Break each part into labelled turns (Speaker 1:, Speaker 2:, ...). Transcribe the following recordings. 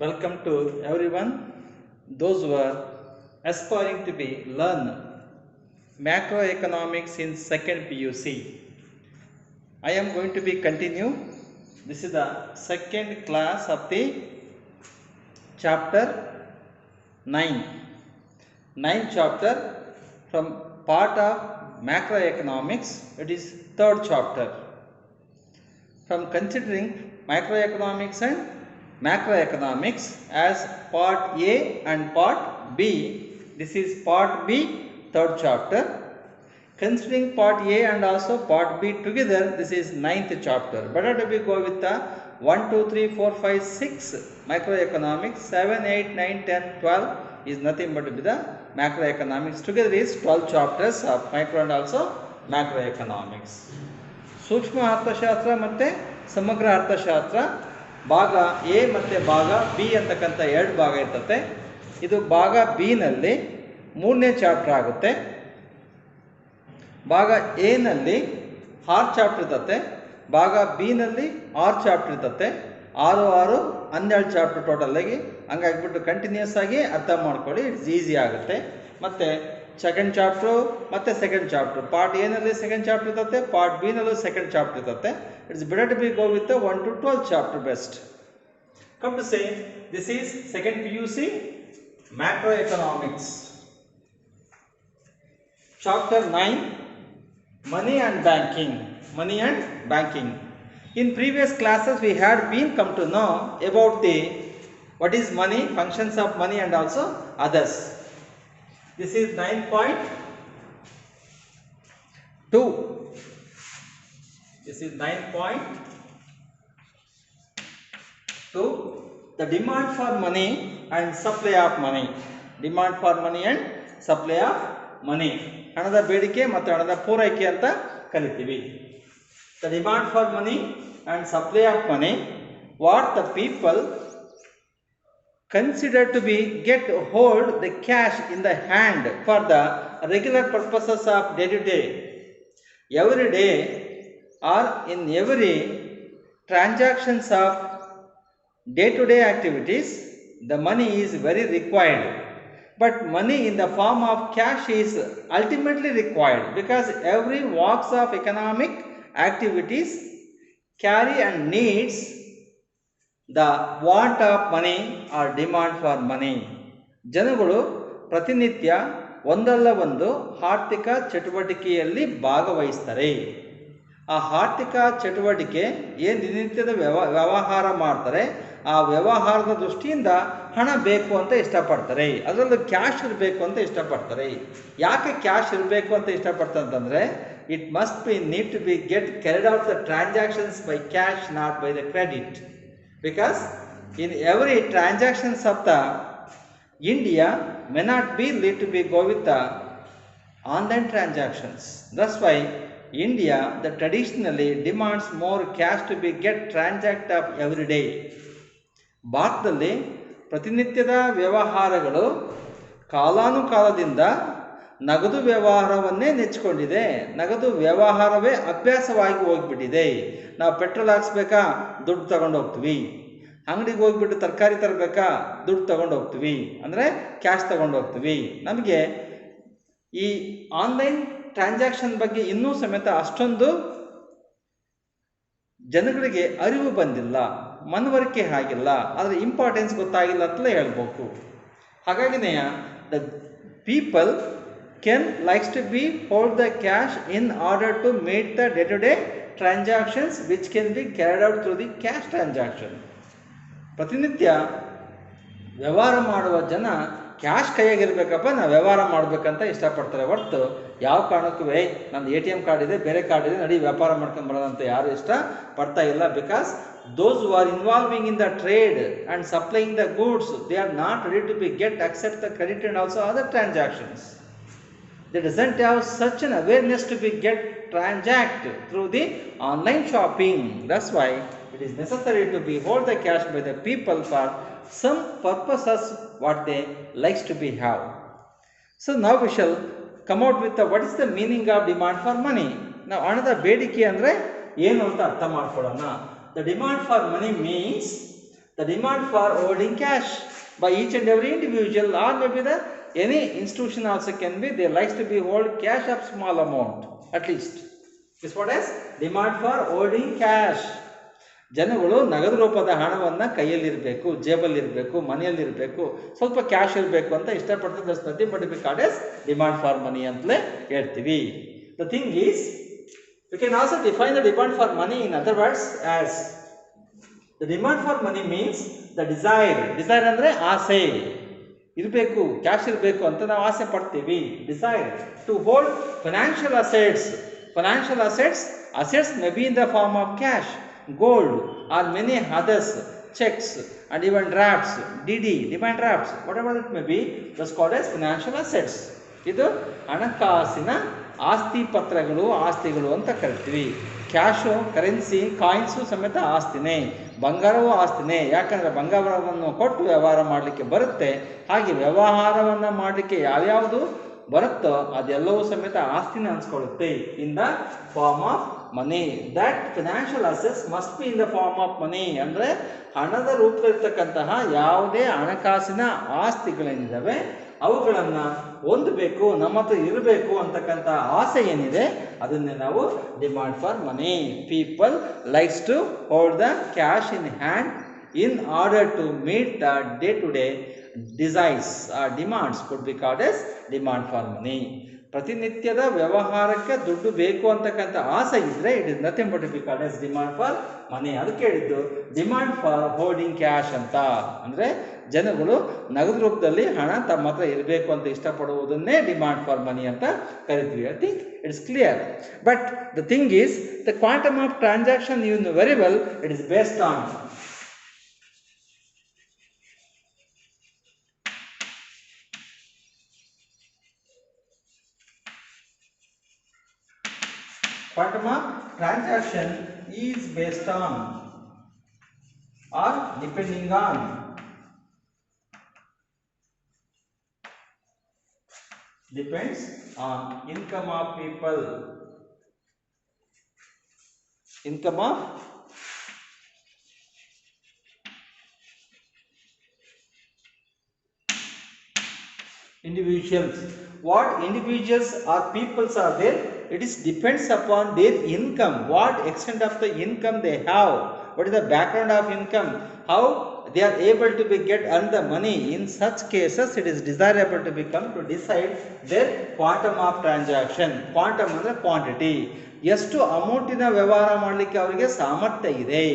Speaker 1: Welcome to everyone, those who are aspiring to learn macroeconomics in second PUC. I am going to be continue. This is the second class of the chapter 9. Ninth chapter from part of macroeconomics. It is third chapter. From considering microeconomics and macroeconomics as part A and part B. This is part B, third chapter. Considering part A and also part B together, this is ninth chapter. Better we go with the 1, 2, 3, 4, 5, 6 microeconomics, 7, 8, 9, 10, 12 is nothing but with the macroeconomics. Together is 12 chapters of micro and also macroeconomics. ಸೂಕ್ಷ್ಮ ಅರ್ಥಶಾಸ್ತ್ರ ಮತ್ತು ಸಮಗ್ರ ಅರ್ಥಶಾಸ್ತ್ರ ಭಾಗ A ಮತ್ತು ಭಾಗ B ಅಂತಕ್ಕಂಥ ಎರಡು ಭಾಗ ಇರ್ತದೆ. ಇದು ಭಾಗ ಬಿನಲ್ಲಿ ಮೂರನೇ ಚಾಪ್ಟರ್ ಆಗುತ್ತೆ. ಭಾಗ ಎನಲ್ಲಿ 6 ಚಾಪ್ಟರ್ ಇರ್ತದೆ, ಭಾಗ ಬಿನಲ್ಲಿ 6 ಚಾಪ್ಟರ್ ಇರ್ತದೆ. 6, 6, 12 ಚಾಪ್ಟರ್ ಟೋಟಲಾಗಿ. ಹಂಗಾಗಿಬಿಟ್ಟು ಕಂಟಿನ್ಯೂಸ್ ಆಗಿ ಅರ್ಥ ಮಾಡ್ಕೊಳ್ಳಿ, ಇಟ್ಸ್ ಈಸಿ ಆಗುತ್ತೆ. ಮತ್ತು ಸೆಕೆಂಡ್ ಚಾಪ್ಟ್ರು ಮತ್ತು ಸೆಕೆಂಡ್ ಚಾಪ್ಟರ್, ಪಾರ್ಟ್ ಎನಲ್ಲಿ ಸೆಕೆಂಡ್ ಚಾಪ್ಟರ್ ಇರ್ತದೆ, ಪಾರ್ಟ್ ಬಿನಲ್ಲೂ ಸೆಕೆಂಡ್ ಚಾಪ್ಟರ್ ಇರ್ತದೆ. It's better to be go with 1 to 12 chapter best. Come to say, this is second PUC macroeconomics. Chapter 9, money and banking. Money and banking. In previous classes we had been come to know about the what is money, functions of money and also others. This is 9.2. This is 9.2. The demand for money and supply of money. Demand for money and supply of money. ಹಣದ ಬೇಡಿಕೆ ಮತ್ತು ಹಣದ ಪೂರೈಕೆ ಅಂತ ಕರಿತೀವಿ. The demand for money and supply of money, what the people consider to be get hold the cash in the hand for the regular purposes of day to day, every day, or in every transactions of day to day activities. The money is very required, but money in the form of cash is ultimately required because every walks of economic activities carry and needs the want of money or demand for money. ಜನಗಳು ಪ್ರತಿನಿತ್ಯ ಒಂದಲ್ಲ ಒಂದು ಆರ್ಥಿಕ ಚಟುವಟಿಕೆಯಲ್ಲಿ ಭಾಗವಹಿಸ್ತಾರೆ. ಆ ಆರ್ಥಿಕ ಚಟುವಟಿಕೆ ಏನು ದಿನನಿತ್ಯದ ವ್ಯವಹಾರ ಮಾಡ್ತಾರೆ, ಆ ವ್ಯವಹಾರದ ದೃಷ್ಟಿಯಿಂದ ಹಣ ಬೇಕು ಅಂತ ಇಷ್ಟಪಡ್ತಾರೆ. ಅದರಲ್ಲೂ ಕ್ಯಾಶ್ ಇರಬೇಕು ಅಂತ ಇಷ್ಟಪಡ್ತಾರೆ. ಯಾಕೆ ಕ್ಯಾಶ್ ಇರಬೇಕು ಅಂತ ಇಷ್ಟಪಡ್ತಾರೆ ಅಂತಂದರೆ, it must be need to be get carried out the transactions by cash, not by the credit. Because in every transactions of the India may not be need to be go with the online transactions. That's why India the traditionally demands more cash to be get transact of every day. ಭಾರತದಲ್ಲಿ ಪ್ರತಿನಿತ್ಯದ ವ್ಯವಹಾರಗಳು ಕಾಲಾನುಕಾಲದಿಂದ ನಗದು ವ್ಯವಹಾರವನ್ನೇ ನೆಚ್ಚಿಕೊಂಡಿದೆ. ನಗದು ವ್ಯವಹಾರವೇ ಅಭ್ಯಾಸವಾಗಿ ಹೋಗ್ಬಿಟ್ಟಿದೆ. ನಾವು petrol ಹಾಕ್ಸ್ಬೇಕಾ, ದುಡ್ಡು ತಗೊಂಡು ಹೋಗ್ತೀವಿ. ಅಂಗಡಿಗೆ ಹೋಗ್ಬಿಟ್ಟು ತರಕಾರಿ ತರಬೇಕಾ, ದುಡ್ಡು ತಗೊಂಡು ಹೋಗ್ತೀವಿ, ಅಂದರೆ ಕ್ಯಾಶ್ ತಗೊಂಡು ಹೋಗ್ತೀವಿ. ನಮಗೆ ಈ ಆನ್ಲೈನ್ ಟ್ರಾನ್ಸಾಕ್ಷನ್ ಬಗ್ಗೆ ಇನ್ನೂ ಸಮೇತ ಅಷ್ಟೊಂದು ಜನಗಳಿಗೆ ಅರಿವು ಬಂದಿಲ್ಲ, ಮನವರಿಕೆ ಆಗಿಲ್ಲ, ಅದರ ಇಂಪಾರ್ಟೆನ್ಸ್ ಗೊತ್ತಾಗಿಲ್ಲ ಅಂತಲೇ ಹೇಳ್ಬೇಕು. ಹಾಗಾಗಿನೇ the people can likes to be hold the cash in order to meet the day-to-day transactions which can be carried out through the cash transaction. ಪ್ರತಿನಿತ್ಯ ವ್ಯವಹಾರ ಮಾಡುವ ಜನ ಕ್ಯಾಶ್ ಕೈಯಾಗಿರ್ಬೇಕಪ್ಪ, ನಾವು ವ್ಯವಹಾರ ಮಾಡಬೇಕಂತ ಇಷ್ಟಪಡ್ತಾರೆ. ಹೊರತು ಯಾವ ಕಾರಣಕ್ಕೂ ನಂದು ATM ಕಾರ್ಡ್ ಇದೆ, ಬೇರೆ ಕಾರ್ಡ್ ಇದೆ, ನಡಿ ವ್ಯಾಪಾರ ಮಾಡ್ಕೊಂಡು ಬರೋದಂತ ಯಾರು ಇಷ್ಟ ಪಡ್ತಾ ಇಲ್ಲ. Because those who are involving in the trade and supplying the goods, they are not ready to be get accept the credit and also other transactions. They doesn't have such an awareness to be get transact through the online shopping. That's why it is necessary to be hold the cash by the people for some purposes what they likes to be have. So now we shall come out with the what is the meaning of demand for money. Now ಹಣದ ಬೇಡಿಕೆ ಅಂದರೆ ಏನು ಅಂತ ಅರ್ಥ ಮಾಡ್ಕೊಳ್ಳೋಣ. The demand for money means The demand for holding cash by each and every individual, or maybe the any institution also can be, they likes to be hold cash of small amount at least. This what is demand for holding cash. ಜನಗಳು ನಗದು ರೂಪದ ಹಣವನ್ನು ಕೈಯಲ್ಲಿರಬೇಕು, ಜೇಬಲ್ಲಿರಬೇಕು, ಮನೆಯಲ್ಲಿರಬೇಕು, ಸ್ವಲ್ಪ cash ಇರಬೇಕು ಅಂತ ಇಷ್ಟಪಡ್ತಾರೆ. That's nothing but be called as demand for ಮನಿ ಅಂತಲೇ ಹೇಳ್ತೀವಿ. The thing is we can also define the demand for money in other words as the demand for money means the desire ಅಂದ್ರೆ ಆಸೆ ಇರಬೇಕು, cash ಇರಬೇಕು ಅಂತ ನಾವು ಆಸೆ ಪಡ್ತೀವಿ. Desire to hold financial assets may be in the form of cash, gold or many others, checks and even drafts, demand drafts, whatever it may be, that's called as financial assets. ಇದು ಹಣಕಾಸಿನ ಆಸ್ತಿ ಪತ್ರಗಳು, ಆಸ್ತಿಗಳು ಅಂತ ಕರಿತೀವಿ. Cash, currency, coins ಸಮೇತ ಆಸ್ತಿನೇ, ಬಂಗಾರವೂ ಆಸ್ತಿನೇ. ಯಾಕಂದರೆ ಬಂಗಾರವನ್ನು ಕೊಟ್ಟು ವ್ಯವಹಾರ ಮಾಡಲಿಕ್ಕೆ ಬರುತ್ತೆ. ಹಾಗೆ ವ್ಯವಹಾರವನ್ನು ಮಾಡಲಿಕ್ಕೆ ಯಾವ್ಯಾವುದು ಬರುತ್ತೋ ಅದೆಲ್ಲವೂ ಸಮೇತ ಆಸ್ತಿನ ಅನ್ಸ್ಕೊಳ್ಳುತ್ತೆ. In the form of money. That financial assets must be in the form of money. ಅಂದರೆ ಹಣದ ರೂಪದಲ್ಲಿರ್ತಕ್ಕಂತಹ ಯಾವುದೇ ಹಣಕಾಸಿನ ಆಸ್ತಿಗಳೇನಿದ್ದಾವೆ ಅವುಗಳನ್ನು ಹೊಂದಬೇಕು, ನಮ್ಮ ಹತ್ರ ಇರಬೇಕು ಅಂತಕ್ಕಂಥ ಆಸೆ ಏನಿದೆ ಅದನ್ನೇ ನಾವು demand for money. People likes to hold the cash in hand in order to meet the day to day desires or demands could be called as demand for money. ಪ್ರತಿನಿತ್ಯದ ವ್ಯವಹಾರಕ್ಕೆ ದುಡ್ಡು ಬೇಕು ಅಂತಕ್ಕಂಥ ಆಸೆ ಇದ್ದರೆ it is nothing but be called as demand for money. ಅದಕ್ಕೆ ಹೇಳಿದ್ದು demand for holding cash ಅಂತ. ಅಂದರೆ ಜನಗಳು ನಗದು ರೂಪದಲ್ಲಿ ಹಣ ತಮ್ಮ ಹತ್ರ ಇರಬೇಕು ಅಂತ ಇಷ್ಟಪಡುವುದನ್ನೇ ಡಿಮಾಂಡ್ ಫಾರ್ ಮನಿ ಅಂತ ಕರಿತೀವಿ. I think it's clear. But the thing is the quantum of transaction you know very well, it is based on quantum of transaction is based on or depending on depends on income of people, income of individuals. What individuals or peoples are there, it is depends upon their income, what extent of the income they have, what is the background of income, how they are able to be get earn the money. In such cases it is desirable to become to decide their quantum of transaction. Quantum ಅಂದ್ರೆ quantity, ಎಷ್ಟು ಅಮೌಂಟಿನ ವ್ಯವಹಾರ ಮಾಡಲಿಕ್ಕೆ ಅವರಿಗೆ ಸಾಮರ್ಥ್ಯ ಇದೆ.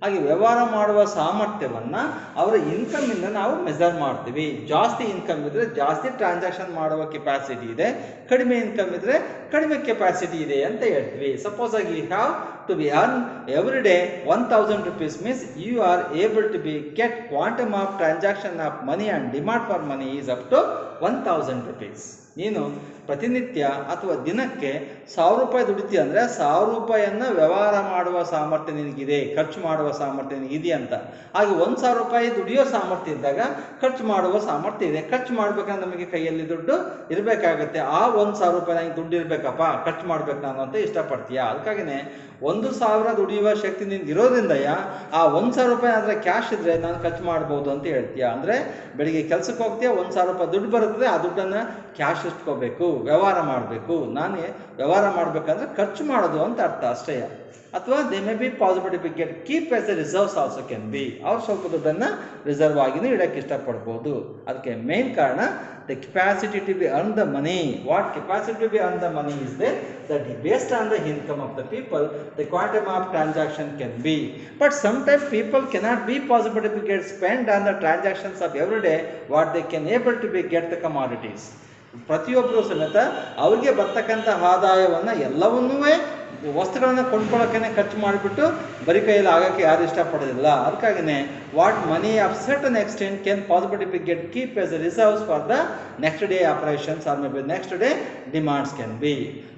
Speaker 1: ಹಾಗೆ ವ್ಯವಹಾರ ಮಾಡುವ ಸಾಮರ್ಥ್ಯವನ್ನು ಅವರ ಇನ್ಕಮಿಂದ ನಾವು ಮೆಜರ್ ಮಾಡ್ತೀವಿ. ಜಾಸ್ತಿ ಇನ್ಕಮ್ ಇದ್ದರೆ ಜಾಸ್ತಿ ಟ್ರಾನ್ಸಾಕ್ಷನ್ ಮಾಡುವ ಕೆಪಾಸಿಟಿ ಇದೆ, ಕಡಿಮೆ ಇನ್ಕಮ್ ಇದ್ದರೆ ಕಡಿಮೆ ಕೆಪಾಸಿಟಿ ಇದೆ ಅಂತ ಹೇಳ್ತೀವಿ. ಸಪೋಸ್ ಆಗಿ you have to be earn every day 1000 rupees means you are able to be get quantum of transaction of money and demand for money is up to 1000 rupees. ನೀನು ಪ್ರತಿನಿತ್ಯ ಅಥವಾ ದಿನಕ್ಕೆ 1000 ರೂಪಾಯಿ ದುಡಿತೀಯ ಅಂದರೆ 1000 ರೂಪಾಯಿಯನ್ನು ವ್ಯವಹಾರ ಮಾಡುವ ಸಾಮರ್ಥ್ಯ ನಿನಗಿದೆ, ಖರ್ಚು ಮಾಡುವ ಸಾಮರ್ಥ್ಯ ನಿನಗಿದೆ ಅಂತ. ಹಾಗೆ 1000 ರೂಪಾಯಿ ದುಡಿಯೋ ಸಾಮರ್ಥ್ಯ ಇದ್ದಾಗ ಖರ್ಚು ಮಾಡುವ ಸಾಮರ್ಥ್ಯ ಇದೆ. ಖರ್ಚು ಮಾಡ್ಬೇಕಂದ್ರೆ ನಮಗೆ ಕೈಯಲ್ಲಿ ದುಡ್ಡು ಇರಬೇಕಾಗತ್ತೆ. ಆ 1000 ರೂಪಾಯಿ ನನಗೆ ದುಡ್ಡು ಇರಬೇಕಪ್ಪ, ಖರ್ಚು ಮಾಡ್ಬೇಕು ನಾನು ಅಂತ ಇಷ್ಟಪಡ್ತೀಯ. ಅದಕ್ಕಾಗಿನೇ 1000 ದುಡಿಯುವ ಶಕ್ತಿ ನಿನ್ಗೆ ಇರೋದ್ರಿಂದ ಆ 1000 ರೂಪಾಯಿ ಆದರೆ ಕ್ಯಾಶ್ ಇದ್ದರೆ ನಾನು ಖರ್ಚು ಮಾಡ್ಬೋದು ಅಂತ ಹೇಳ್ತೀಯ. ಅಂದರೆ ಬೆಳಿಗ್ಗೆ ಕೆಲಸಕ್ಕೆ ಹೋಗ್ತೀಯ, 1000 ರೂಪಾಯಿ ದುಡ್ಡು ಬರುತ್ತದೆ, ಆ ದುಡ್ಡನ್ನು ಕ್ಯಾಶ್ ಇಟ್ಕೋಬೇಕು, ವ್ಯವಹಾರ ಮಾಡಬೇಕು. ನಾನೇ ವ್ಯವಹಾರ ಮಾಡಬೇಕಂದ್ರೆ ಖರ್ಚು ಮಾಡೋದು ಅಂತ ಅರ್ಥ ಅಷ್ಟೇ. ಅಥವಾ they may B possibility be get keep as A reserves also can B. ಅವ್ರು ಸ್ವಲ್ಪ ದುಡ್ಡನ್ನು ರಿಸರ್ವ್ ಆಗಿನೂ ಇಡೋಕ್ಕೆ ಇಷ್ಟಪಡ್ಬೋದು. ಅದಕ್ಕೆ ಮೇನ್ ಕಾರಣ the capacity to be earn the money. What capacity to be earn the money is there, that based on the income of the people the quantum of transaction can be. But sometimes people cannot be possible to get spent on the transactions of every day what they can able to be get the commodities. ಪ್ರತಿಯೊಬ್ಬರು ಸಮೇತ ಅವ್ರಿಗೆ ಬರ್ತಕ್ಕಂಥ ಆದಾಯವನ್ನು ಎಲ್ಲವನ್ನೂ ವಸ್ತುಗಳನ್ನು ಕೊಂಡ್ಕೊಳ್ಳೋಕೆ ಖರ್ಚು ಮಾಡಿಬಿಟ್ಟು ಬರೀ ಕೈಯಲ್ಲಿ ಆಗೋಕ್ಕೆ ಯಾರು ಇಷ್ಟಪಡೋದಿಲ್ಲ. ಅದಕ್ಕಾಗಿಯೇ what money of certain extent can possibility get keep as a reserves for the next day operations or may be next day demands can be.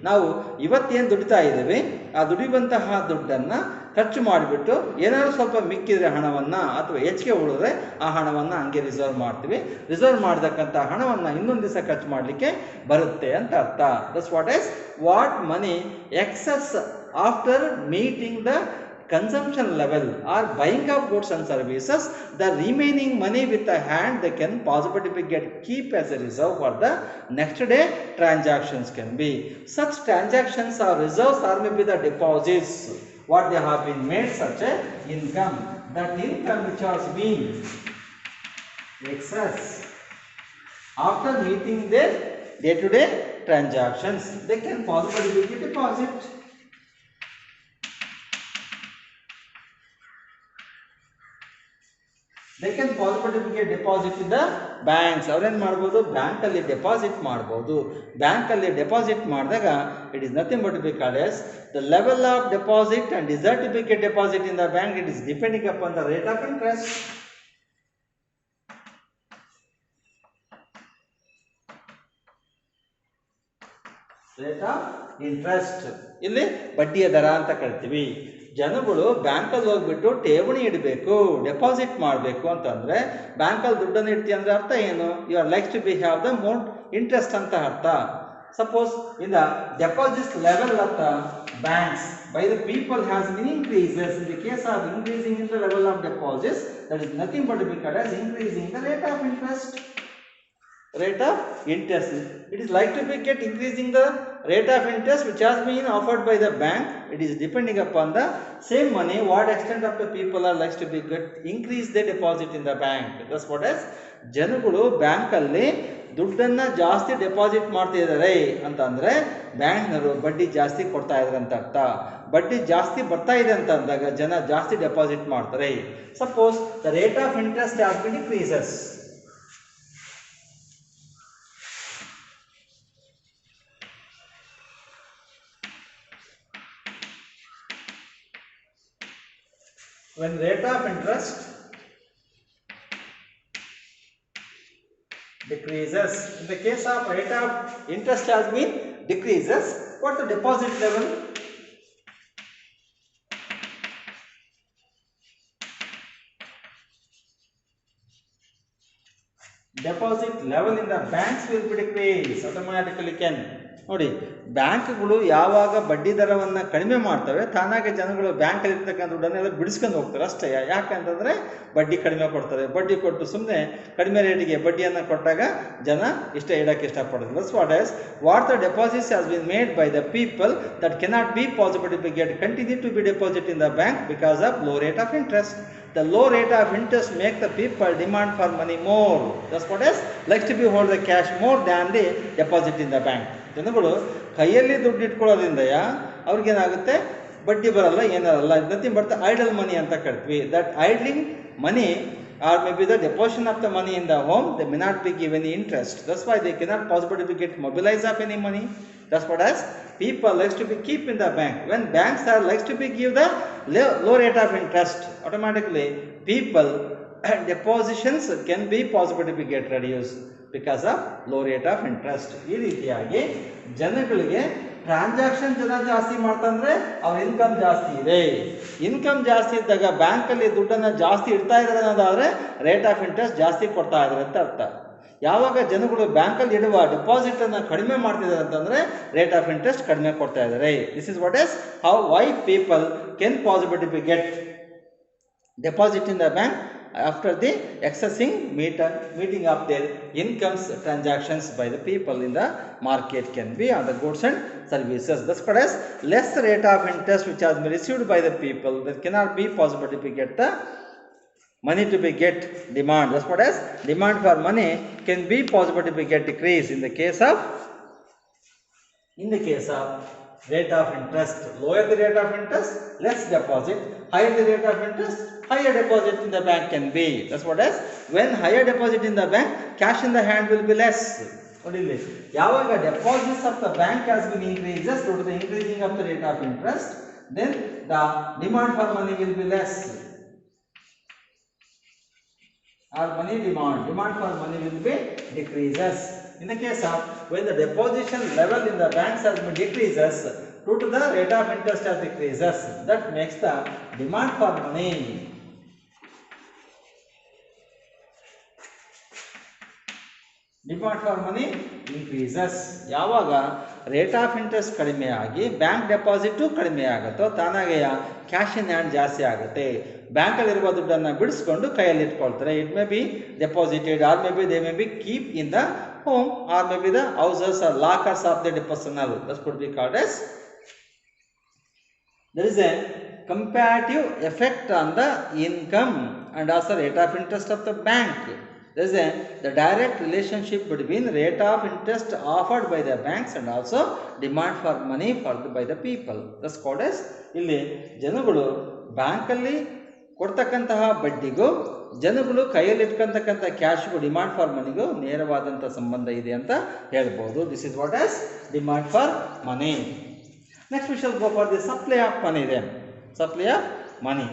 Speaker 1: ನಾವು ಇವತ್ತೇನು ದುಡಿತಾ ಇದ್ದೀವಿ ಆ ದುಡಿಯುವಂತಹ ದುಡ್ಡನ್ನು ಖರ್ಚು ಮಾಡಿಬಿಟ್ಟು ಏನಾದರೂ ಸ್ವಲ್ಪ ಮಿಕ್ಕಿದ್ರೆ ಹಣವನ್ನು ಅಥವಾ ಹೆಚ್ಚಿಗೆ ಉಳಿದ್ರೆ ಆ ಹಣವನ್ನು ಹಂಗೆ ರಿಸರ್ವ್ ಮಾಡ್ತೀವಿ. ರಿಸರ್ವ್ ಮಾಡಿದಕ್ಕಂಥ ಹಣವನ್ನು ಇನ್ನೊಂದು ದಿವಸ ಖರ್ಚು ಮಾಡಲಿಕ್ಕೆ ಬರುತ್ತೆ ಅಂತ ಅರ್ಥ. That's what is what money excess after meeting the consumption level or buying of goods and services, the remaining money with the hand they can possibly get keep as a reserve for the next day transactions can be. Such transactions or reserves or maybe the deposits what they have been made such a income. That income which has been excess after meeting their day-to-day transactions, they can possibly be deposit. They can possibly get deposit in the banks. ಅವ್ರೇನು ಮಾಡ್ಬೋದು, ಬ್ಯಾಂಕಲ್ಲಿ deposit ಮಾಡ್ಬೋದು. ಬ್ಯಾಂಕಲ್ಲಿ deposit ಮಾಡಿದಾಗ it is nothing but be called as the level of deposit and desired to be get deposit in the bank. It is depending upon the rate of interest. Rate of interest ಇಲ್ಲಿ ಬಡ್ಡಿಯ ದರ ಅಂತ ಕರಿತೀವಿ. ಜನಗಳು ಬ್ಯಾಂಕಲ್ಲಿ ಹೋಗ್ಬಿಟ್ಟು ಠೇವಣಿ ಇಡಬೇಕು, ಡೆಪಾಸಿಟ್ ಮಾಡಬೇಕು ಅಂತಂದರೆ ಬ್ಯಾಂಕಲ್ಲಿ ದುಡ್ಡನ್ನು ಇಡ್ತೀವಿ ಅಂದರೆ ಅರ್ಥ ಏನು? You are likes to be have the more interest ಅಂತ ಅರ್ಥ. Suppose in the deposit level of the banks by the people has been increases. In the case of increasing in the level of deposits, that is nothing but to be called as increasing the rate of interest. Rate of interest. It is like to be get increasing the rate of interest which has been offered by the bank. It is depending upon the same money what extent of the people are likes to be get increase their deposit in the bank. That's what is ಜನಗಳು ಬ್ಯಾಂಕಲ್ಲಿ ದುಡ್ಡನ್ನು ಜಾಸ್ತಿ deposit ಮಾಡ್ತಿದ್ದಾರೆ ಅಂತಂದರೆ ಬ್ಯಾಂಕ್ನವರು ಬಡ್ಡಿ ಜಾಸ್ತಿ ಕೊಡ್ತಾ ಇದ್ದಾರೆ ಅಂತ ಅರ್ಥ. ಬಡ್ಡಿ ಜಾಸ್ತಿ ಬರ್ತಾ ಇದೆ ಅಂತ ಅಂದಾಗ ಜನ ಜಾಸ್ತಿ ಡೆಪಾಸಿಟ್ ಮಾಡ್ತಾರೆ. Suppose the rate of interest has been decreases. When rate of interest decreases, in the case of rate of interest has been decreases, what the deposit level? Deposit level in the banks will be decreased automatically. Can ನೋಡಿ, ಬ್ಯಾಂಕ್ಗಳು ಯಾವಾಗ ಬಡ್ಡಿ ದರವನ್ನು ಕಡಿಮೆ ಮಾಡ್ತವೆ ತಾನಾಗೆ ಜನಗಳು ಬ್ಯಾಂಕಲ್ಲಿ ಇರ್ತಕ್ಕಂಥ ದುಡ್ಡನ್ನೆಲ್ಲ ಬಿಡಿಸ್ಕೊಂಡು ಹೋಗ್ತಾರೆ ಅಷ್ಟೇ. ಯಾಕಂತಂದರೆ ಬಡ್ಡಿ ಕಡಿಮೆ ಕೊಡ್ತಾರೆ. ಬಡ್ಡಿ ಕೊಟ್ಟು ಸುಮ್ಮನೆ ಕಡಿಮೆ ರೇಟಿಗೆ ಬಡ್ಡಿಯನ್ನು ಕೊಟ್ಟಾಗ ಜನ ಇಡಕ್ಕೆ ಇಷ್ಟಪಡೋದು. That's what the deposits has been made by the people that cannot be possible to get continue to be deposit in the bank because of low rate of interest. The low rate of interest make the people demand for money more. That's what is likes to be hold the cash more than the deposit in the bank. ಜನಗಳು ಕೈಯಲ್ಲಿ ದುಡ್ಡು ಇಟ್ಕೊಳ್ಳೋದ್ರಿಂದ ಅವ್ರಿಗೇನಾಗುತ್ತೆ, ಬಡ್ಡಿ ಬರಲ್ಲ, ಏನಾರಲ್ಲ. Nothing but the idle ಮನಿ ಅಂತ ಕರಿತೀವಿ. That idling money or maybe the deposition of the money in the home, they may not be given any interest. That's why they cannot possibly get mobilized of any money. That's what as people likes to be keep in the bank. When banks are likes to be give the low rate of interest, automatically people depositions can be possible to be get reduced because of low rate of interest. ಈ ರೀತಿಯಾಗಿ ಜನಗಳಿಗೆ transaction ಜನ ಜಾಸ್ತಿ ಮಾಡ್ತಂದ್ರೆ ಅವ್ರ income ಜಾಸ್ತಿ ಇದೆ. Income ಜಾಸ್ತಿ ಇದ್ದಾಗ ಬ್ಯಾಂಕಲ್ಲಿ ದುಡ್ಡನ್ನು ಜಾಸ್ತಿ ಇಡ್ತಾ ಇದ್ದಾರೆ ಅನ್ನೋದಾದರೆ ರೇಟ್ ಆಫ್ ಇಂಟ್ರೆಸ್ಟ್ ಜಾಸ್ತಿ ಕೊಡ್ತಾ ಇದ್ದಾರೆ ಅಂತ ಅರ್ಥ. ಯಾವಾಗ ಜನಗಳು ಬ್ಯಾಂಕಲ್ಲಿ ಇಡುವ ಡೆಪಾಸಿಟನ್ನು ಕಡಿಮೆ ಮಾಡ್ತಿದ್ದಾರೆ ಅಂತಂದರೆ ರೇಟ್ ಆಫ್ ಇಂಟ್ರೆಸ್ಟ್ ಕಡಿಮೆ ಕೊಡ್ತಾ ಇದ್ದಾರೆ. This is what is how why people Ken possibility B get deposit in the bank after the accessing meeting of their incomes transactions by the people in the market can be on the goods and services. Thus called as less rate of interest which has been received by the people that cannot be possible to get the money to be get demand. Thus called as demand for money can be possible to be get decrease in the case of rate of interest. Lower the rate of interest, less deposit. Higher the rate of interest, higher deposit in the bank can be. That's what is when higher deposit in the bank, cash in the hand will be less. Only ಯಾವಾಗ deposits of the bank has been increases due to the increasing of the rate of interest, then the demand for money will be less. Or money demand for money will be decreases. In the case of when the deposition level in the banks has been decreases due to the rate of interest has decreases, that makes the demand for money increases. ಯಾವಾಗ rate of interest ಕಡಿಮೆ ಆಗಿ bank deposit ಕಡಿಮೆ ಆಗುತ್ತೋ ತಾನಾಗೆ cash in hand ಜಾಸ್ತಿ ಆಗುತ್ತೆ. ಬ್ಯಾಂಕಲ್ಲಿರುವ ದುಡ್ಡನ್ನು ಬಿಡಿಸ್ಕೊಂಡು ಕೈಯಲ್ಲಿ ಇಟ್ಕೊಳ್ತಾರೆ. It may be deposited or may be they may be keep in the home or maybe the houses or lockers of the personnel. That could be called as. There is a comparative effect on the income and also rate of interest of the bank. There is the direct relationship between rate of interest offered by the banks and also demand for money by the people. That's called as. ಇಲ್ಲಿ ಜನಗಳು ಬ್ಯಾಂಕಲ್ಲಿ ಕೊಡ್ತಕ್ಕಂತಹ ಬಡ್ಡಿಗೂ ಜನಗಳು ಕೈಯಲ್ಲಿ ಇಟ್ಕೊಂತಕ್ಕಂಥ ಕ್ಯಾಶ್ಗೂ demand for ಮನಿಗೂ ನೇರವಾದಂಥ ಸಂಬಂಧ ಇದೆ ಅಂತ ಹೇಳ್ಬೋದು. This is what as demand for money. Next we shall go for the supply of money. Then supply of money,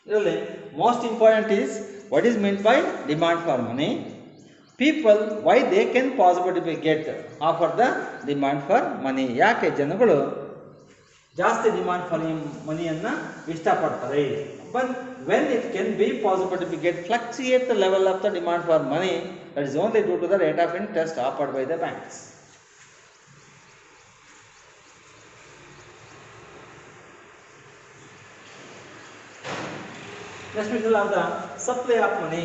Speaker 1: ಇದರಲ್ಲಿ most important is what is mean by demand for money. People why they can possibility get offer the demand for money. ಯಾಕೆ ಜನಗಳು ಜಾಸ್ತಿ demand for ಮನಿಯನ್ನು ಇಷ್ಟಪಡ್ತಾರೆ? But when it can be possible to get fluctuate the level of the demand for money, that is only due to the rate of interest offered by the banks. Next we will have the supply of money.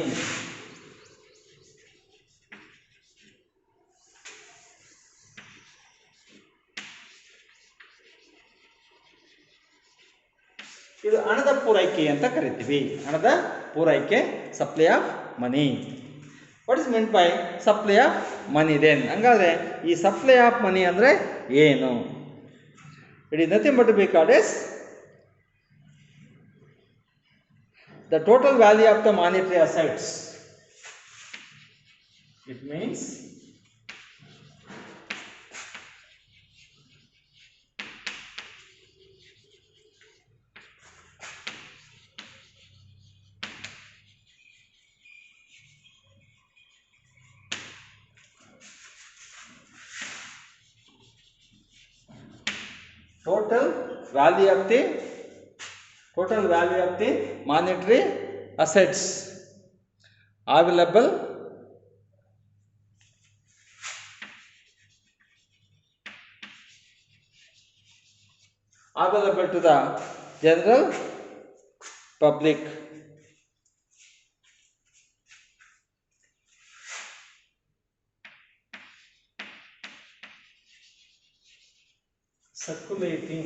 Speaker 1: ಇದು ಹಣದ ಪೂರೈಕೆ ಅಂತ ಕರಿತೀವಿ. ಹಣದ ಪೂರೈಕೆ, supply of money. What is mean by supply of money then? ಹಂಗಾದ್ರೆ ಈ supply of money ಅಂದರೆ ಏನು? It is nothing but be called as the total value of the monetary assets. It means total value of the monetary assets available to the general public. Circulating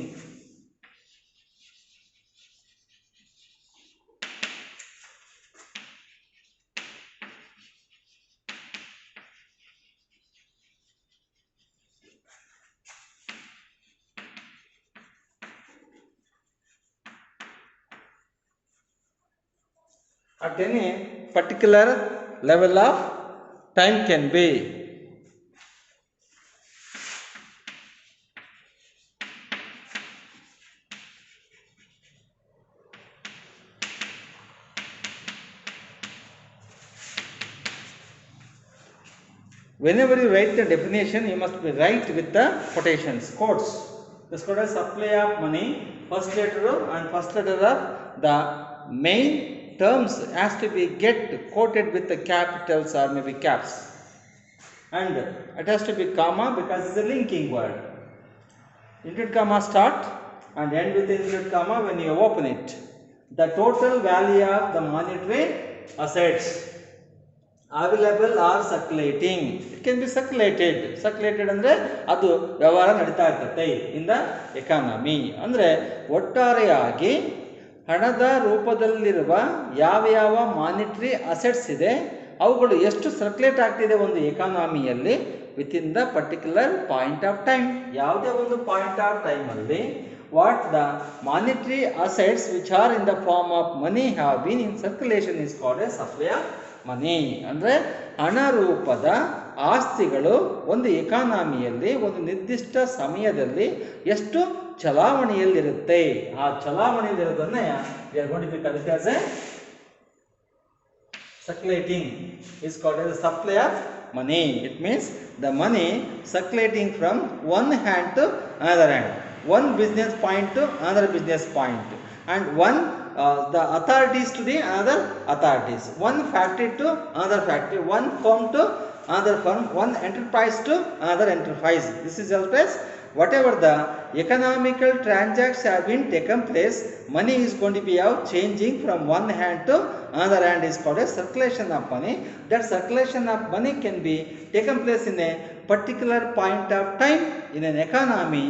Speaker 1: at any particular level of time can be. Whenever you write the definition, you must be write with the quotations, quotes. This called as supply of money. First letter and first letter of the main terms has to be get quoted with the capitals or maybe caps, and it has to be comma because it's a linking word. Inverted comma start and end with inverted comma when you open it. The total value of the monetary assets available or circulating. It can be circulated. Circulated ಅಂದರೆ ಅದು ವ್ಯವಹಾರ ನಡೀತಾ ಇರ್ತದೆ in the economy. ಅಂದರೆ ಒಟ್ಟಾರೆಯಾಗಿ ಹಣದ ರೂಪದಲ್ಲಿರುವ ಯಾವ monetary assets ಇದೆ ಅವುಗಳು ಎಷ್ಟು ಸರ್ಕ್ಯುಲೇಟ್ ಆಗ್ತಿದೆ ಒಂದು ಎಕಾನಮಿಯಲ್ಲಿ with in the particular point of time. ಯಾವುದೇ ಒಂದು ಪಾಯಿಂಟ್ ಆಫ್ ಟೈಮಲ್ಲಿ what the monetary assets which are in the form of money have been in circulation is called as supply of money. ಅಂದರೆ ಹಣ ರೂಪದ ಆಸ್ತಿಗಳು ಒಂದು ಎಕಾನಮಿಯಲ್ಲಿ ಒಂದು ನಿರ್ದಿಷ್ಟ ಸಮಯದಲ್ಲಿ ಎಷ್ಟು ಚಲಾವಣೆಯಲ್ಲಿರುತ್ತೆ, ಆ ಚಲಾವಣೆಯಲ್ಲಿರೋದನ್ನೇ circulating is called as supply of money. It means the money circulating from one hand to another hand, one business point to another business point, and one the authorities to the another authorities, one factory to another factory, one firm to another firm, one enterprise to another enterprise. This is always whatever the economical transactions have been taken place, money is going to be out changing from one hand to another hand is called a circulation of money. That circulation of money can be taken place in a particular point of time in an economy.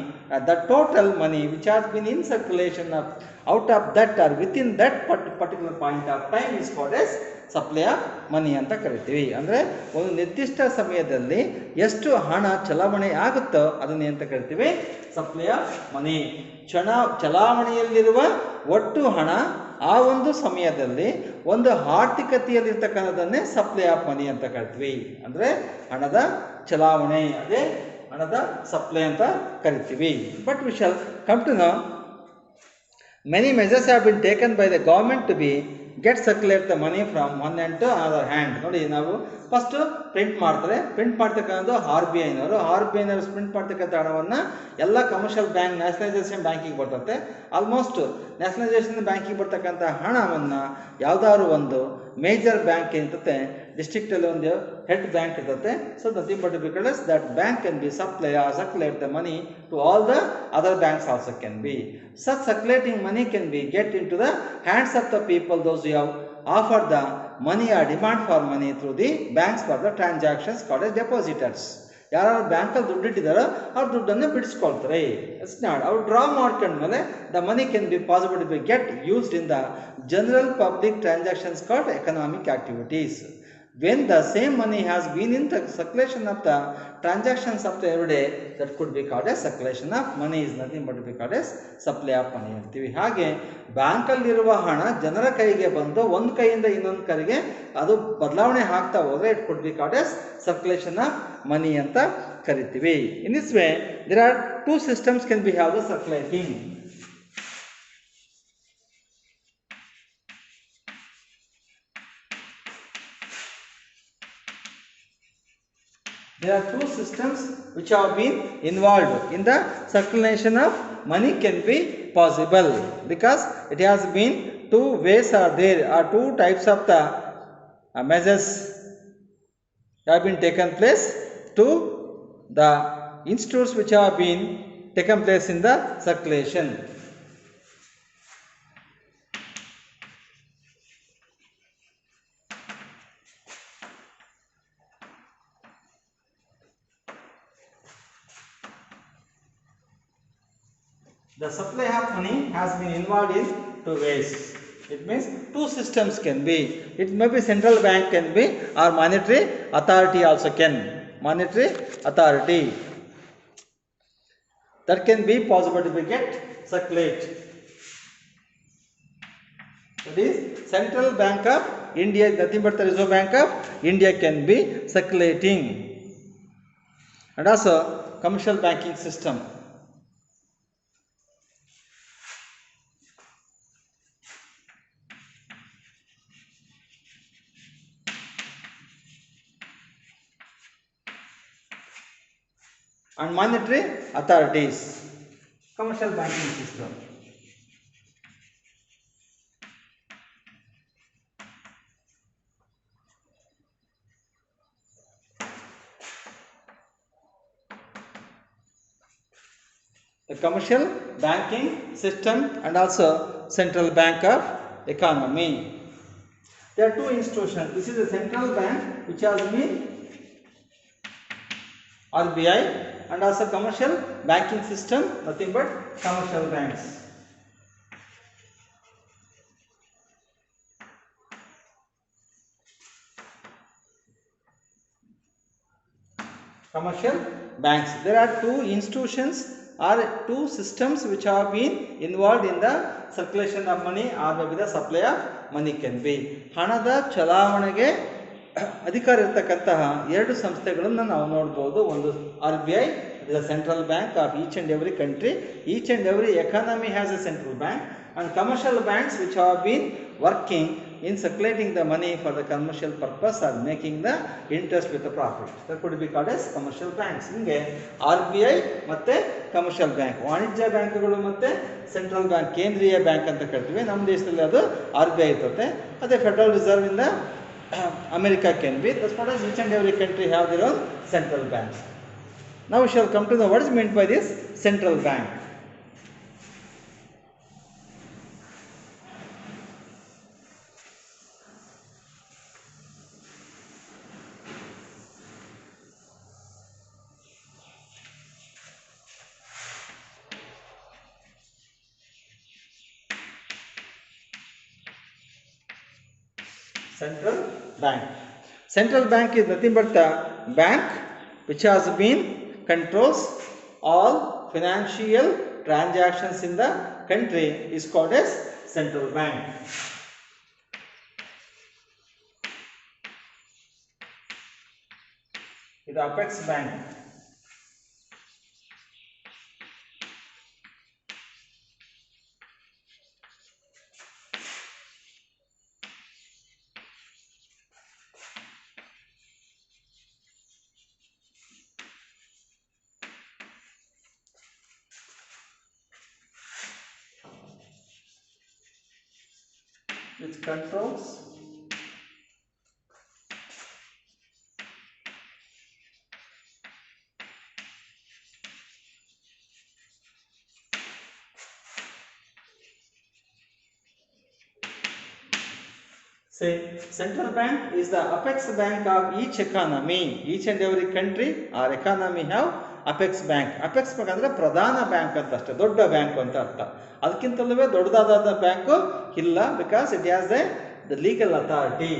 Speaker 1: The total money which has been in circulation of out of that or within that particular point of time is called as supply of ಮನಿ ಅಂತ ಕರಿತೀವಿ. ಅಂದರೆ ಒಂದು ನಿರ್ದಿಷ್ಟ ಸಮಯದಲ್ಲಿ ಎಷ್ಟು ಹಣ ಚಲಾವಣೆ ಆಗುತ್ತೋ ಅದನ್ನೇ ಅಂತ ಕರಿತೀವಿ ಸಪ್ಲೈ ಆಫ್ ಮನಿ. ಚಲಾವಣೆಯಲ್ಲಿರುವ ಒಟ್ಟು ಹಣ ಆ ಒಂದು ಸಮಯದಲ್ಲಿ ಒಂದು ಆರ್ಥಿಕತೆಯಲ್ಲಿರ್ತಕ್ಕಂಥದ್ದನ್ನೇ ಸಪ್ಲೈ ಆಫ್ ಮನಿ ಅಂತ ಕರಿತೀವಿ. ಅಂದರೆ ಹಣದ ಚಲಾವಣೆ, ಅದೇ ಹಣದ ಸಪ್ಲೈ ಅಂತ ಕರಿತೀವಿ. But we shall come to know many measures have been taken by the government to be get circulate the money from one hand to another hand. ನೋಡಿ, ನಾವು ಫಸ್ಟ್ ಪ್ರಿಂಟ್ ಮಾಡ್ತಾರೆ. ಪ್ರಿಂಟ್ ಮಾಡ್ತಕ್ಕಂಥದ್ದು RBI ನವರು. RBI ನವರು print ಮಾಡ್ತಕ್ಕಂಥ ಹಣವನ್ನು ಎಲ್ಲ commercial bank, nationalisation ಬ್ಯಾಂಕಿಗೆ ಬರ್ತದೆ. ಆಲ್ಮೋಸ್ಟ್ ನ್ಯಾಷನಲೈಸೇಷನ್ ಬ್ಯಾಂಕಿಗೆ ಬರ್ತಕ್ಕಂಥ ಹಣವನ್ನು ಯಾವುದಾದ್ರು ಒಂದು ಮೇಜರ್ ಬ್ಯಾಂಕ್ ಇರ್ತದೆ, ಡಿಸ್ಟ್ರಿಕ್ಟಲ್ಲಿ ಒಂದು ಹೆಡ್ ಬ್ಯಾಂಕ್ ಇರ್ತದೆ. So nothing but because that bank can be supply or circulate the money to all the other banks also can be. Such circulating money can be get into the hands of the people, those who have offered the money or demand for money through the banks for the transactions called as depositors. ಯಾರು ಬ್ಯಾಂಕಲ್ಲಿ ದುಡ್ಡು ಇಟ್ಟಿದ್ದಾರೋ ಅವ್ರ ದುಡ್ಡನ್ನು ಬಿಡಿಸ್ಕೊಳ್ತಾರೆ. It's not ಅವ್ರು draw ಮಾಡ್ಕೊಂಡ್ಮೇಲೆ the money can be possible to be get used in the general public transactions called economic activities. When the same money has been in the circulation of the transactions of the everyday, that could be called as circulation of money is nothing but to be called as supply of money ಅಂತೀವಿ. ಹಾಗೆ ಬ್ಯಾಂಕಲ್ಲಿರುವ ಹಣ ಜನರ ಕೈಗೆ ಬಂದು ಒಂದು ಕೈಯಿಂದ ಇನ್ನೊಂದು ಕೈಗೆ ಅದು ಬದಲಾವಣೆ ಆಗ್ತಾ ಹೋದರೆ it could be called as circulation of money ಅಂತ ಕರಿತೀವಿ. In this way there are two systems can be have the circulating. There are two systems which have been involved in the circulation of money can be possible because it has been two ways are there or two types of the measures have been taken place to the institutes which have been taken place in the circulation. The supply of money has been involved in two ways. It means two systems can be. It may be central bank can be or monetary authority also can. Monetary authority that can be possible to be get circulate. That is Central Bank of India, nothing but the Reserve Bank of India can be circulating, and also commercial banking system. And monetary authorities, commercial banking system. The commercial banking system and also central bank of economy. There are two institutions. This is the central bank which has been RBI, and also commercial banking system, nothing but commercial banks. Commercial banks. There are two institutions or two systems which have been involved in the circulation of money or maybe the supply of money can be. ಹಣದ ಚಲಾವಣೆಗೆ ಅಧಿಕಾರ ಇರತಕ್ಕಂತಹ ಎರಡು ಸಂಸ್ಥೆಗಳನ್ನು ನಾವು ನೋಡ್ಬೋದು. ಒಂದು RBI, the central bank of each and every country. Each and every economy has a central bank, and commercial banks which have been working in circulating the money for the commercial purpose or making the interest with the profit. That could be called as commercial banks. ಹಿಂಗೆ RBI ಮತ್ತೆ commercial bank, ವಾಣಿಜ್ಯ ಬ್ಯಾಂಕ್ಗಳು ಮತ್ತೆ central bank, ಕೇಂದ್ರೀಯ bank ಅಂತ ಕರಿತೀವಿ. ನಮ್ಮ ದೇಶದಲ್ಲಿ ಅದು RBI ಇರ್ತದೆ. ಅದೇ ಫೆಡರಲ್ ರಿಸರ್ವ್ ಇಂದ America can be. That's what each and every country have their own central bank. Now we shall come to know what is meant by this central bank. Central bank. Central bank is nothing but the bank which has been controls all financial transactions in the country is called as central bank. The apex bank. Which controls say central bank is the apex bank of each economy. Each and every country or economy have apex bank. Apex bank ಅಂದ್ರೆ ಪ್ರಧಾನ bank ಅಂತ ಅಷ್ಟೇ, ದೊಡ್ಡ bank ಅಂತ ಅರ್ಥ. ಅದಕ್ಕಿಂತಲೂ ದೊಡ್ಡದಾದ bank ಇಲ್ಲ, because it has the legal authority.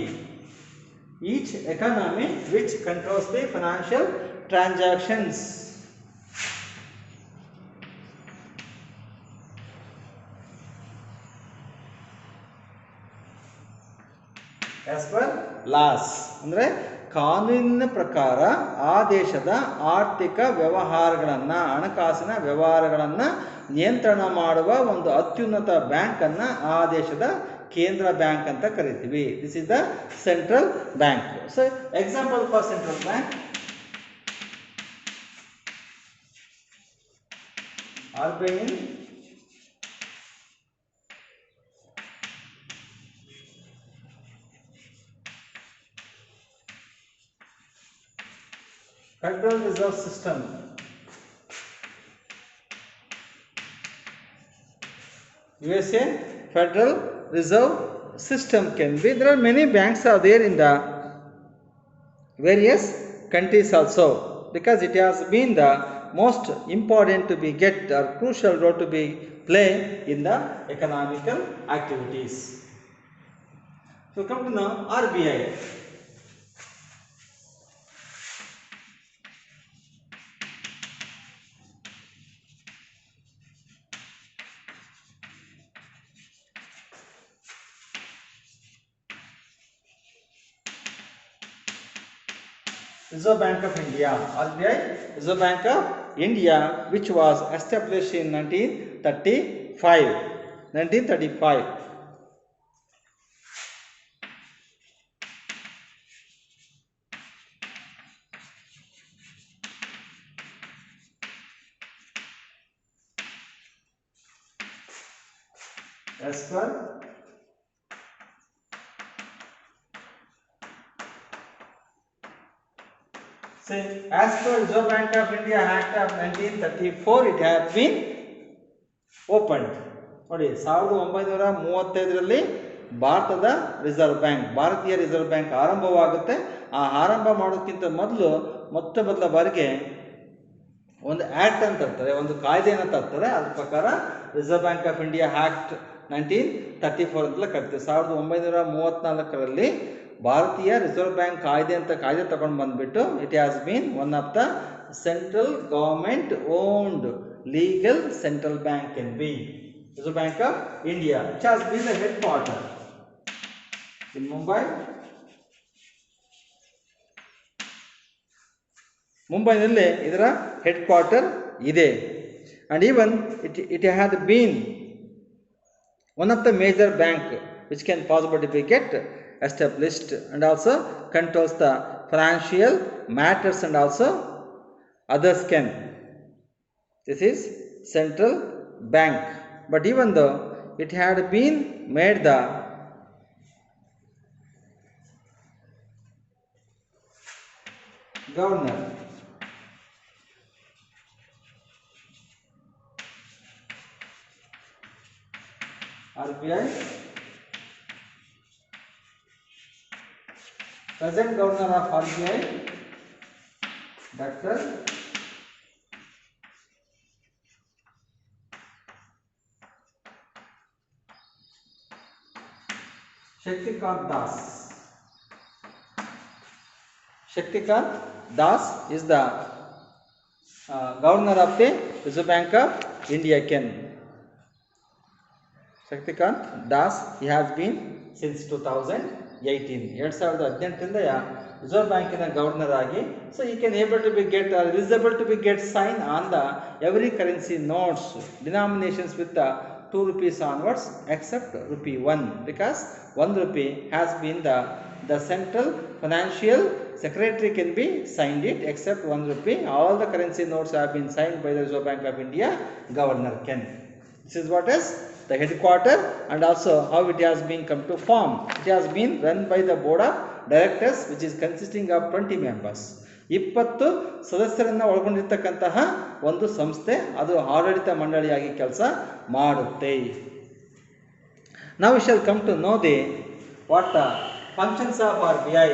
Speaker 1: Each economy which controls the financial transactions. As per laws, ಅಂದರೆ ಕಾನೂನಿನ ಪ್ರಕಾರ ಆ ದೇಶದ ಆರ್ಥಿಕ ವ್ಯವಹಾರಗಳನ್ನ, ಹಣಕಾಸಿನ ವ್ಯವಹಾರಗಳನ್ನ ನಿಯಂತ್ರಣ ಮಾಡುವ ಒಂದು ಅತ್ಯುನ್ನತ ಬ್ಯಾಂಕ್ ಅನ್ನ ಆ ದೇಶದ ಕೇಂದ್ರ ಬ್ಯಾಂಕ್ ಅಂತ ಕರಿತೀವಿ. This is the central bank. So example for central bank: RBI in Federal Reserve System. USA Federal Reserve System can be. There are many banks are there in the various countries also, because it has been the most important to be get or crucial role to be play in the economical activities. So come to now RBI. Reserve Bank of India. RBI, Reserve Bank of India, which was established in 1935. 1935. As per as per Reserve Bank of India Act of 1934, it has been opened. ನೋಡಿ, 1935ರಲ್ಲಿ ಭಾರತದ reserve bank, ಭಾರತೀಯ reserve bank ಆರಂಭವಾಗುತ್ತೆ. ಆ ಆರಂಭ ಮಾಡೋದಕ್ಕಿಂತ ಮೊದಲ ಬಾರಿಗೆ ಒಂದು act ಅಂತ ತರ್ತಾರೆ, ಒಂದು ಕಾಯ್ದೆಯನ್ನು ತರ್ತಾರೆ. ಅದ್ರ ಪ್ರಕಾರ reserve Bank of India act 1934 ಅಂತಲೇ ಕರಿತೀವಿ. 1934ರಲ್ಲಿ ಭಾರತೀಯ ರಿಸರ್ವ್ ಬ್ಯಾಂಕ್ ಕಾಯ್ದೆ ತಗೊಂಡು ಬಂದ್ಬಿಟ್ಟು, it has been one of the central government owned legal central bank can be Reserve Bank of India, which has been the headquarter in ಮುಂಬೈನಲ್ಲಿ ಇದರ headquarter ಇದೆ. And even it had been one of the major bank which can possibly be get established and also controls the financial matters and also others can. This is central bank. But even though it had been made the governor. RBI, present governor of RBI, Dr. Shaktikant Das. Shaktikant Das is the governor of the Reserve Bank of India. Shaktikant Das, he has been since 2018. 2018 Reserve Bank governor agi, so he can able to be get eligible to be get sign on the every currency notes denominations with the 2 rupees onwards except rupee 1, because 1 rupee has been the central financial secretary can be signed it, except 1 rupee all the currency notes have been signed by the Reserve Bank of India governor can. This is what is the headquarter and also how it has been come to form. It has been run by the board of directors which is consisting of 20 members. 20 ಸದಸ್ಯರನ್ನು ಒಳಗೊಂಡಿರತಕ್ಕಂತಹ ಒಂದು ಸಂಸ್ಥೆ, ಅದು ಆಡಳಿತ ಮಂಡಳಿಯಾಗಿ ಕೆಲಸ ಮಾಡುತ್ತೆ. Now we shall come to know the what the functions of RBI.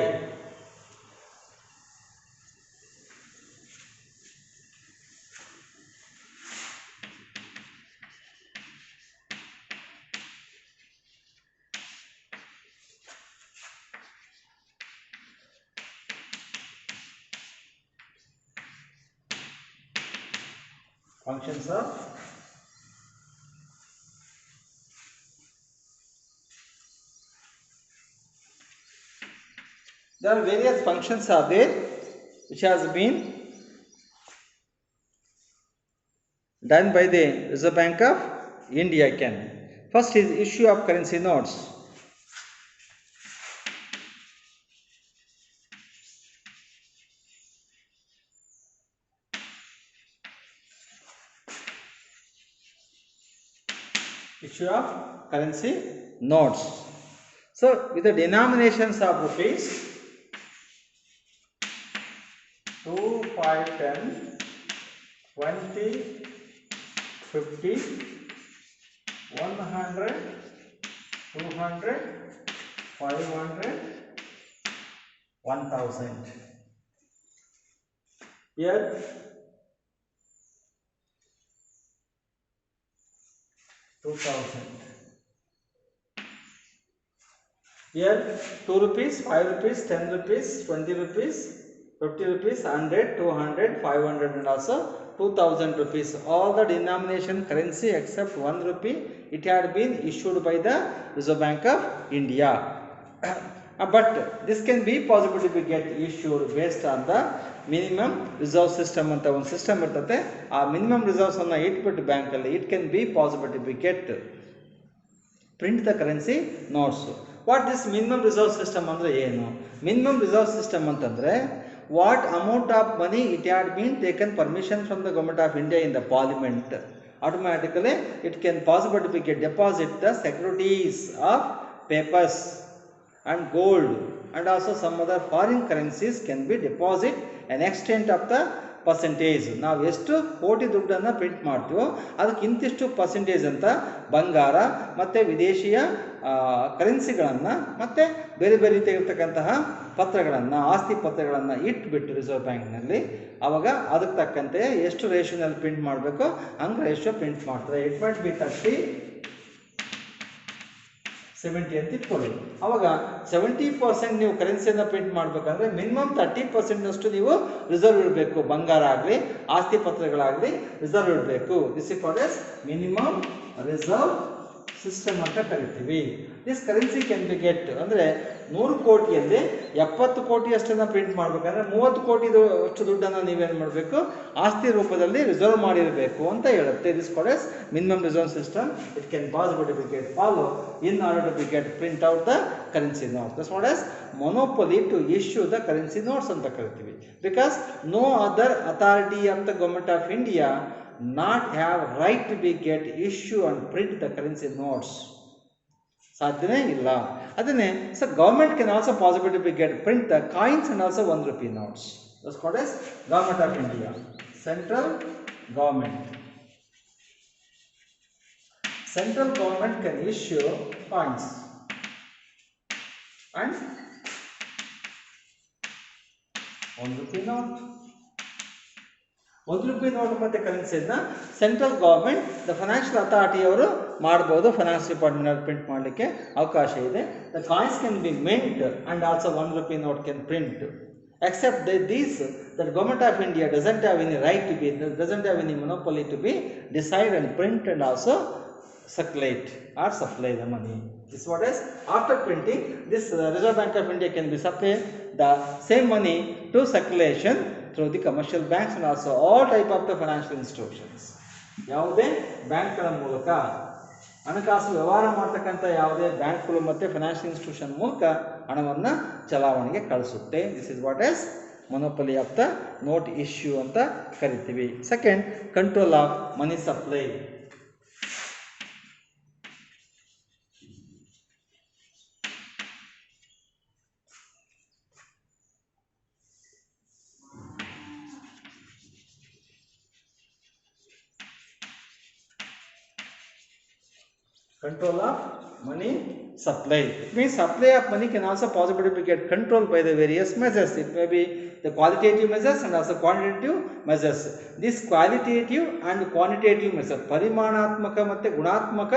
Speaker 1: Functions of there are various functions are there which has been done by the Reserve Bank of India. First is issue of currency notes. Issue of currency notes. So with the denominations of rupees 2, 5, 10, 20, 50, 100, 200, 500, 1000. Here 2000. Here 2 rupees, 5 rupees, 10 rupees, 20 rupees, 50 rupees, 100, 200, 500 and also 2000 rupees. All the denomination currency except 1 rupee, it had been issued by the Reserve Bank of India. But this can be possible to be get issued based on the minimum reserve system anta one system irtate. Aa minimum reserves anna itbiಟ್ಟು bank alli it can be possible to be get print the currency notes. What this minimum reserve system andre enu? Minimum reserve system antandre what amount of money it had been taken permission from the government of India in the parliament, automatically it can possible to be get deposit the securities of papers and gold and also some other foreign currencies can be deposit an extent of the percentage. ನಾವು ಎಷ್ಟು ಕೋಟಿ ದುಡ್ಡನ್ನು print ಮಾಡ್ತೀವೋ ಅದಕ್ಕೆ ಇಂತಿಷ್ಟು percentage ಅಂತ ಬಂಗಾರ ಮತ್ತು ವಿದೇಶಿಯ ಕರೆನ್ಸಿಗಳನ್ನು ಮತ್ತು ಬೇರೆ ಬೇರೆ ರೀತಿಯಾಗಿರ್ತಕ್ಕಂತಹ ಪತ್ರಗಳನ್ನು, ಆಸ್ತಿ ಪತ್ರಗಳನ್ನು ಇಟ್ಬಿಟ್ಟು ರಿಸರ್ವ್ ಬ್ಯಾಂಕ್ನಲ್ಲಿ ಆವಾಗ ಅದಕ್ಕೆ ತಕ್ಕಂತೆ ಎಷ್ಟು ರೇಷಿಯೋನಲ್ಲಿ ಪ್ರಿಂಟ್ ಮಾಡಬೇಕೋ ಹಂಗೆ ರೇಷಿಯೋ ಪ್ರಿಂಟ್ ಮಾಡ್ತಾರೆ. ಇಟ್ ಮೈಟ್ ಬಿ 30-70 ಅಂತ ಇಟ್ಕೊಳ್ಳಿ. ಅವಾಗ 70% ನೀವು ಕರೆನ್ಸಿಯನ್ನು ಪ್ರಿಂಟ್ ಮಾಡಬೇಕಂದ್ರೆ ಮಿನಿಮಮ್ 30% ನೀವು ರಿಸರ್ವ್ ಇಡಬೇಕು. ಬಂಗಾರ ಆಗಲಿ ಆಸ್ತಿ ಪತ್ರಗಳಾಗಲಿ ರಿಸರ್ವ್ ಇಡಬೇಕು. This is called as minimum reserve system ಅಂತ ಕರಿತೀವಿ. This currency can be get ಅಂದರೆ 100 ಕೋಟಿಯಲ್ಲಿ 70 ಕೋಟಿ ಅಷ್ಟನ್ನು ಪ್ರಿಂಟ್ ಮಾಡಬೇಕಂದ್ರೆ 30 ಕೋಟಿ ಅಷ್ಟು ದುಡ್ಡನ್ನು ನೀವೇನು ಮಾಡಬೇಕು, ಆಸ್ತಿ ರೂಪದಲ್ಲಿ ರಿಸರ್ವ್ ಮಾಡಿರಬೇಕು ಅಂತ ಹೇಳುತ್ತೆ. This called as minimum reserve system. It can possible to be get follow in order to be get print out the currency notes. That's what is monopoly to issue the currency notes ಅಂತ ಕರಿತೀವಿ. Because no other authority of the government of India not have right to be get issue and print the currency notes. ಸಾಧ್ಯನೇ ಇಲ್ಲ. ಅದನ್ನೇ so government can also possible to be get print the coins and also 1 rupee notes. That's called as Government of India. Central government. Central government can issue coins and 1 rupee note. 1 ರೂಪಾಯಿ note ಮತ್ತು ಕರೆನ್ಸಿನ central government the financial authority ಅವರು ಮಾಡ್ಬೋದು. Finance department print ಮಾಡಲಿಕ್ಕೆ ಅವಕಾಶ ಇದೆ. The coins can be mint and also 1 rupee note can print. Except that these, the government of India doesn't have any right to be, doesn't have any monopoly to be decide and print and also circulate or supply the money. This is what is after printing, this Reserve Bank of India can be supply the same money to circulation through the commercial banks and also all type of the financial institutions. ಯಾವುದೇ ಬ್ಯಾಂಕ್ಗಳ ಮೂಲಕ ಹಣಕಾಸು ವ್ಯವಹಾರ ಮಾಡ್ತಕ್ಕಂಥ ಯಾವುದೇ ಬ್ಯಾಂಕ್ಗಳು ಮತ್ತು financial institution ಮೂಲಕ ಹಣವನ್ನು ಚಲಾವಣೆಗೆ ಕಳಿಸುತ್ತೆ. This is what is monopoly of the note issue ಅಂತ ಕರಿತೀವಿ. Second, control of money supply. Control of money supply. It means supply of money can also possibly be get controlled by the various measures. It may be the qualitative measures and also quantitative measures. This qualitative and quantitative measures, ಪರಿಮಾಣಾತ್ಮಕ ಮತ್ತು ಗುಣಾತ್ಮಕ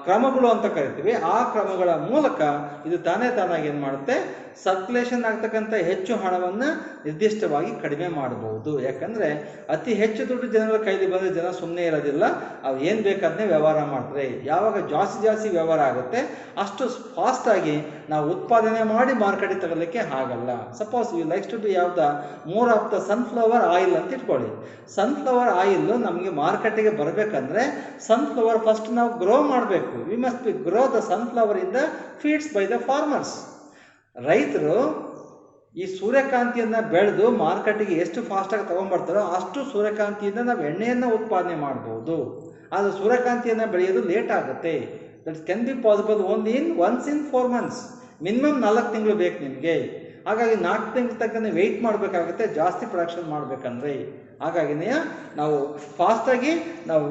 Speaker 1: ಕ್ರಮಗಳು ಅಂತ ಕರಿತೀವಿ. ಆ ಕ್ರಮಗಳ ಮೂಲಕ ಇದು ತಾನಾಗಿ ಏನು ಮಾಡುತ್ತೆ, ಸರ್ಕ್ಯುಲೇಷನ್ ಆಗ್ತಕ್ಕಂಥ ಹೆಚ್ಚು ಹಣವನ್ನು ನಿರ್ದಿಷ್ಟವಾಗಿ ಕಡಿಮೆ ಮಾಡಬಹುದು. ಯಾಕಂದರೆ ಅತಿ ಹೆಚ್ಚು ದುಡ್ಡು ಜನರ ಕೈಲಿ ಬಂದರೆ ಜನ ಸುಮ್ಮನೆ ಇರೋದಿಲ್ಲ, ಅವ್ರು ಏನು ಬೇಕಾದನ್ನೇ ವ್ಯವಹಾರ ಮಾಡ್ತಾರೆ. ಯಾವಾಗ ಜಾಸ್ತಿ ವ್ಯವಹಾರ ಆಗುತ್ತೆ ಅಷ್ಟು ಫಾಸ್ಟಾಗಿ ನಾವು ಉತ್ಪಾದನೆ ಮಾಡಿ ಮಾರ್ಕೆಟಿಗೆ ತಗೊಳ್ಳಿಕ್ಕೆ ಆಗಲ್ಲ. Suppose you likes to be ಯಾವ್ದು more of the sunflower oil ಅಂತ ಇಟ್ಕೊಳ್ಳಿ. ಸನ್ಫ್ಲವರ್ ಆಯಿಲ್ ನಮಗೆ ಮಾರ್ಕೆಟಿಗೆ ಬರಬೇಕಂದ್ರೆ ಸನ್ಫ್ಲವರ್ ಫಸ್ಟ್ ನಾವು ಗ್ರೋ ಮಾಡಬೇಕು. We must be grow the sunflower in the fields by the farmers. ರೈತರು ಈ ಸೂರ್ಯಕಾಂತಿಯನ್ನು ಬೆಳೆದು ಮಾರ್ಕೆಟಿಗೆ ಎಷ್ಟು ಫಾಸ್ಟಾಗಿ ತೊಗೊಂಡ್ಬರ್ತಾರೋ ಅಷ್ಟು ಸೂರ್ಯಕಾಂತಿಯಿಂದ ನಾವು ಎಣ್ಣೆಯನ್ನು ಉತ್ಪಾದನೆ ಮಾಡ್ಬೋದು. ಆದರೆ ಸೂರ್ಯಕಾಂತಿಯನ್ನು ಬೆಳೆಯೋದು ಲೇಟ್ ಆಗುತ್ತೆ. That can be possible only once in 4 months. Minimum 4 ತಿಂಗಳು ಬೇಕು ನಿಮಗೆ. ಹಾಗಾಗಿ 4 ತಿಂಗಳ ತನಕ ವೆಯ್ಟ್ ಮಾಡಬೇಕಾಗುತ್ತೆ ಜಾಸ್ತಿ ಪ್ರೊಡಕ್ಷನ್ ಮಾಡಬೇಕಂದ್ರೆ. ಹಾಗಾಗಿನೇ ನಾವು ಫಾಸ್ಟಾಗಿ ನಾವು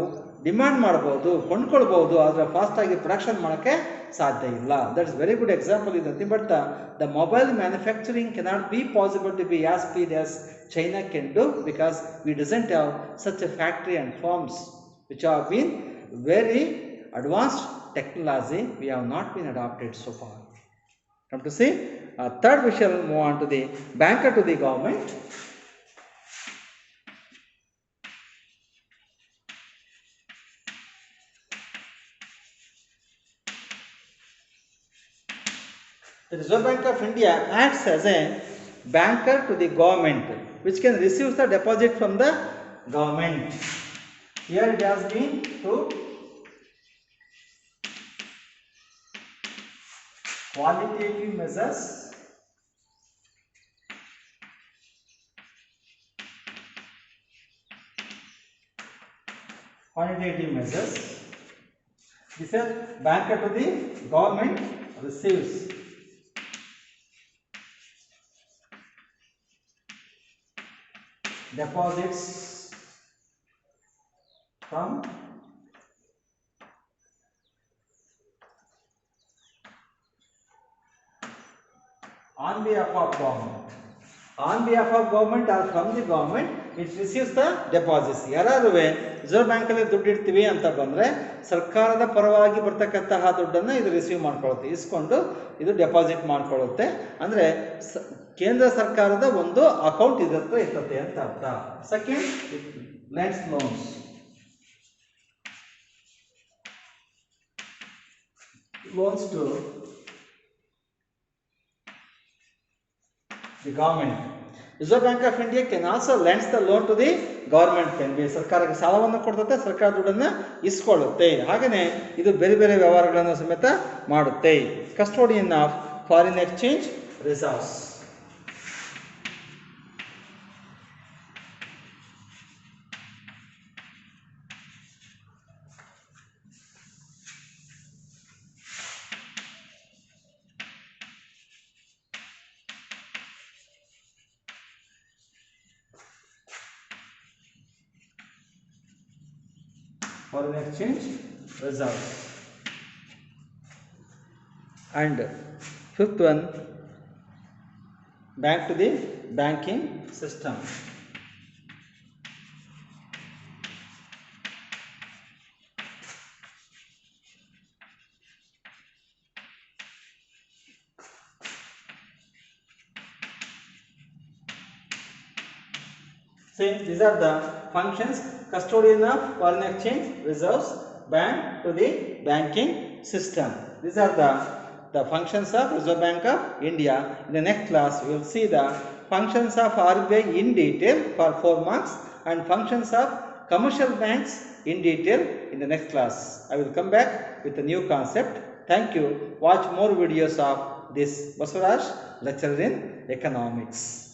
Speaker 1: ಡಿಮ್ಯಾಂಡ್ ಮಾಡ್ಬೋದು, ಕೊಂಡ್ಕೊಳ್ಬೋದು, ಆದರೆ ಫಾಸ್ಟಾಗಿ ಪ್ರೊಡಕ್ಷನ್ ಮಾಡೋಕ್ಕೆ ಸಾಧ್ಯ ಇಲ್ಲ. That is very good example is nothing but the mobile manufacturing cannot be possible to be as speed as China can do because we doesn't have such a factory and farms which have been very advanced technology. We have not been adopted so far. Come to see third, we shall move on to the banker to the government. The Reserve Bank of India acts as a banker to the government, which can receive the deposit from the government. Here it has been to qualitative measures, This is banker to the government receives deposits from on behalf of government. On behalf of government or from the government, it receives the deposits. ಯಾರಾರುವೆ Reserve ಬ್ಯಾಂಕಲ್ಲಿ ದುಡ್ಡು ಇಡ್ತೀವಿ ಅಂತ ಬಂದರೆ ಸರ್ಕಾರದ ಪರವಾಗಿ ಬರ್ತಕ್ಕಂತಹ ದುಡ್ಡನ್ನು ಇದು ರಿಸೀವ್ ಮಾಡ್ಕೊಳ್ಳುತ್ತೆ, ಇಸ್ಕೊಂಡು ಇದು ಡೆಪಾಸಿಟ್ ಮಾಡ್ಕೊಳ್ಳುತ್ತೆ. ಅಂದರೆ ಕೇಂದ್ರ ಸರ್ಕಾರದ ಒಂದು ಅಕೌಂಟ್ ಇದಕ್ಕೆ ಇರ್ತದೆ ಅಂತ ಅರ್ಥ. Second, lands loans. Loans to the government. Reserve Bank of India can also lend the loan to the government. Can be ಸರ್ಕಾರಕ್ಕೆ ಸಾಲವನ್ನು ಕೊಡುತ್ತೆ, ಸರ್ಕಾರ ದುಡ್ಡನ್ನು ಇಸ್ಕೊಳ್ಳುತ್ತೆ. ಹಾಗೆಯೇ ಇದು ಬೇರೆ ಬೇರೆ ವ್ಯವಹಾರಗಳನ್ನು ಸಮೇತ ಮಾಡುತ್ತೆ. Custodian of foreign exchange reserves. foreign exchange reserves. And fifth one, back to the banking system. See, these are the functions: custodian of foreign exchange reserves, bank to the banking system. These are the functions of Reserve Bank of India. In the next class, we will see the functions of RBI in detail for 4 marks and functions of commercial banks in detail in the next class. I will come back with a new concept. Thank you. Watch more videos of this Basuraj lecturer in economics.